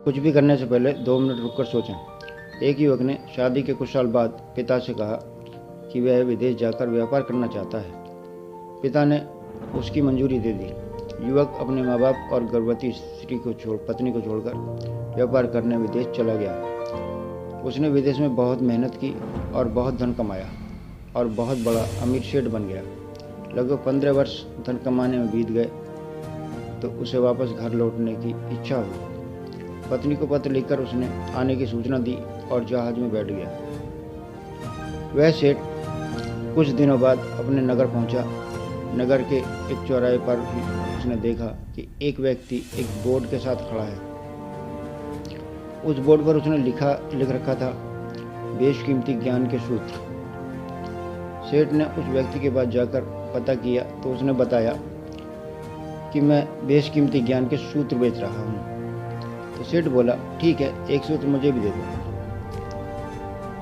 कुछ भी करने से पहले 2 मिनट रुककर सोचें। एक युवक ने शादी के कुछ साल बाद पिता से कहा कि वह विदेश जाकर व्यापार करना चाहता है। पिता ने उसकी मंजूरी दे दी। युवक अपने माँ बाप और गर्भवती पत्नी को छोड़कर व्यापार करने विदेश चला गया। उसने विदेश में बहुत मेहनत की और बहुत धन कमाया और बहुत बड़ा अमीर शेठ बन गया। लगभग 15 वर्ष धन कमाने में बीत गए तो उसे वापस घर लौटने की इच्छा हुई। पत्नी को पत्र लिखकर उसने आने की सूचना दी और जहाज में बैठ गया। वह सेठ कुछ दिनों बाद अपने नगर पहुंचा। नगर के एक चौराहे पर उसने देखा कि एक व्यक्ति एक बोर्ड के साथ खड़ा है। उस बोर्ड पर उसने लिख रखा था, बेशकीमती ज्ञान के सूत्र। सेठ ने उस व्यक्ति के पास जाकर पता किया तो उसने बताया कि मैं बेशकीमती ज्ञान के सूत्र बेच रहा हूँ। तो सेठ बोला, ठीक है, एक सूत्र मुझे भी दे दो।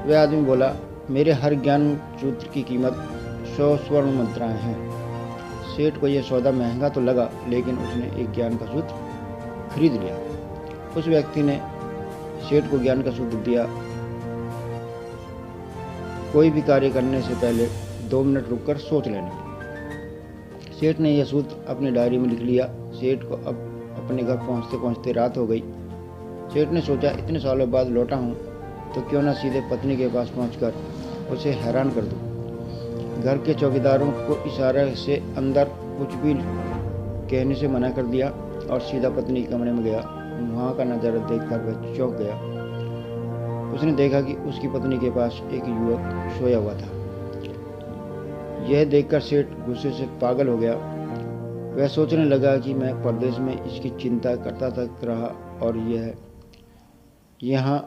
वह आदमी बोला, मेरे हर ज्ञान सूत्र की कीमत 100 स्वर्ण मुद्राएं हैं। सेठ को यह सौदा महंगा तो लगा, लेकिन उसने एक ज्ञान का सूत्र खरीद लिया। उस व्यक्ति ने सेठ को ज्ञान का सूत्र दिया, कोई भी कार्य करने से पहले 2 मिनट रुककर सोच लेना। सेठ ने यह सूत्र अपनी डायरी में लिख लिया। सेठ को अब अपने घर पहुंचते पहुंचते रात हो गई। सेठ ने सोचा, इतने सालों बाद लौटा हूं तो क्यों ना सीधे पत्नी के पास पहुंचकर उसे हैरान कर दूं। घर के चौकीदारों को इशारे से अंदर कुछ भी कहने से मना कर दिया और सीधा पत्नी के कमरे में गया। वहां का नज़ारा देखकर वह चौंक गया। उसने देखा कि उसकी पत्नी के पास एक युवक सोया हुआ था। यह देखकर सेठ गुस्से से पागल हो गया। वह सोचने लगा कि मैं परदेश में इसकी चिंता करता तक रहा और यह यहाँ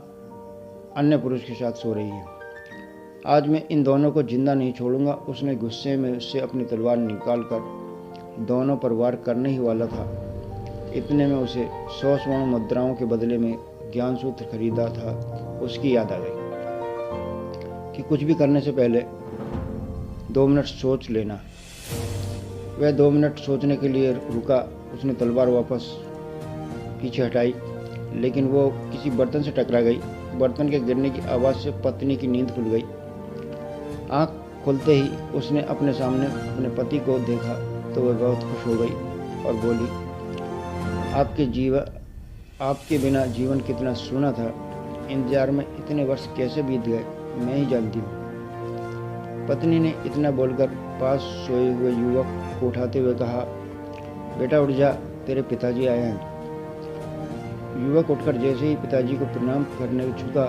अन्य पुरुष के साथ सो रही है। आज मैं इन दोनों को जिंदा नहीं छोड़ूंगा। उसने गुस्से में उससे अपनी तलवार निकालकर दोनों पर वार करने ही वाला था। इतने में उसे 100 स्वर्ण मुद्राओं के बदले में ज्ञान सूत्र खरीदा था उसकी याद आ गई कि कुछ भी करने से पहले 2 मिनट सोच लेना। वह 2 मिनट सोचने के लिए रुका। उसने तलवार वापस पीछे हटाई, लेकिन वो किसी बर्तन से टकरा गई। बर्तन के गिरने की आवाज़ से पत्नी की नींद खुल गई। आँख खुलते ही उसने अपने सामने अपने पति को देखा तो वह बहुत खुश हो गई और बोली, आपके बिना जीवन कितना सूना था। इंतजार में इतने वर्ष कैसे बीत गए मैं ही जानती हूँ। पत्नी ने इतना बोलकर पास सोए हुए युवक को उठाते हुए कहा, बेटा उठ जा, तेरे पिताजी आए हैं। युवक उठकर जैसे ही पिताजी को प्रणाम करने झुका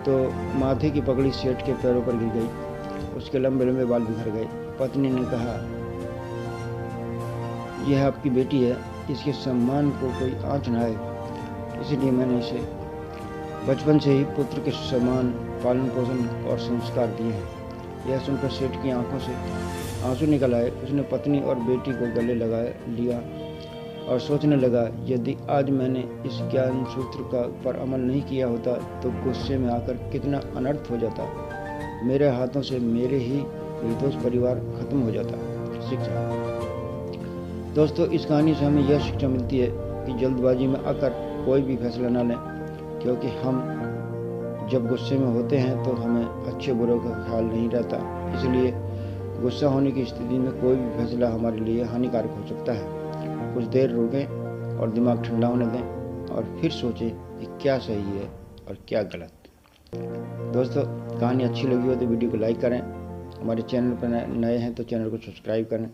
तो माथे की पगड़ी सेठ के पैरों पर गिर गई। उसके लंबे लंबे बाल बिखर गए। पत्नी ने कहा, यह आपकी बेटी है, इसके सम्मान को कोई आँच न आए, इसलिए मैंने इसे बचपन से ही पुत्र के समान पालन पोषण और संस्कार दिए हैं। यह सुनकर सेठ की आंखों से आंसू निकल आए। उसने पत्नी और बेटी को गले लगा लिया और सोचने लगा, यदि आज मैंने इस ज्ञान सूत्र पर अमल नहीं किया होता तो गुस्से में आकर कितना अनर्थ हो जाता। मेरे हाथों से मेरे ही निर्दोष परिवार खत्म हो जाता। शिक्षा। दोस्तों, इस कहानी से हमें यह शिक्षा मिलती है कि जल्दबाजी में आकर कोई भी फैसला न लें, क्योंकि हम जब गुस्से में होते हैं तो हमें अच्छे बुरे का ख्याल नहीं रहता। इसलिए गुस्सा होने की स्थिति में कोई भी फैसला हमारे लिए हानिकारक हो सकता है। कुछ देर रुकें और दिमाग ठंडा होने दें और फिर सोचें कि क्या सही है और क्या गलत। दोस्तों, कहानी अच्छी लगी हो तो वीडियो को लाइक करें। हमारे चैनल पर नए हैं तो चैनल को सब्सक्राइब करें।